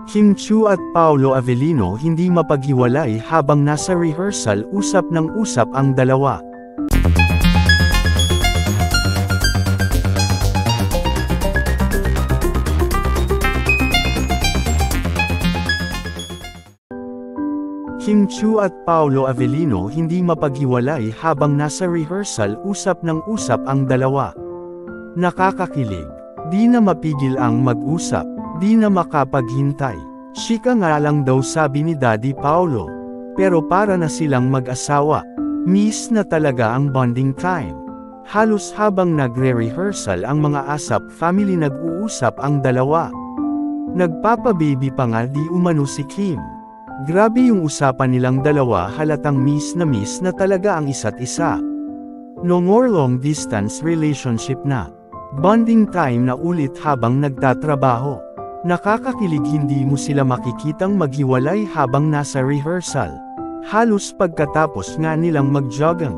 Kim Chu at Paolo Avellino hindi mapaghiwalay habang nasa rehearsal, usap ng usap ang dalawa. Kim Chu at Paolo Avellino hindi mapaghiwalay habang nasa rehearsal, usap ng usap ang dalawa. Nakakakilig. Di na mapigil ang mag-usap, di na makapaghintay. Chika nga lang daw, sabi ni Daddy Paolo. Pero para na silang mag-asawa. Miss na talaga ang bonding time. Halos habang nagre-rehearsal ang mga ASAP family, nag-uusap ang dalawa. Nagpapababy pa nga di umano si Kim. Grabe yung usapan nilang dalawa, halatang miss na talaga ang isa't isa. No more long distance relationship na. Bonding time na ulit habang nagtatrabaho. Nakakakilig, hindi mo sila makikitang maghiwalay habang nasa rehearsal. Halos pagkatapos nga nilang mag-jogging.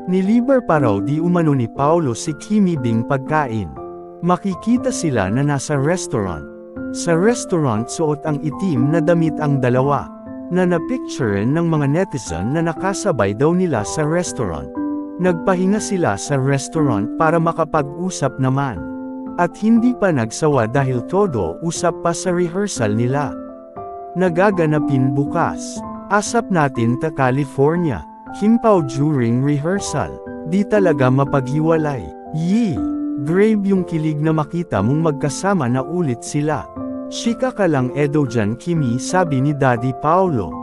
Niliber pa raw di umano ni Paolo si Kimi Bing pagkain. Makikita sila na nasa restaurant. Sa restaurant suot ang itim na damit ang dalawa. Na napicturean ng mga netizen na nakasabay daw nila sa restaurant. Nagpahinga sila sa restaurant para makapag-usap naman. At hindi pa nagsawa dahil todo usap pa sa rehearsal nila. Nagaganapin bukas. ASAP natin ta California. Kim Pao during rehearsal. Di talaga mapaghiwalay. Yee! Grave yung kilig na makita mong magkasama na ulit sila. Chika ka lang Edo dyan Kimi, sabi ni Daddy Paolo.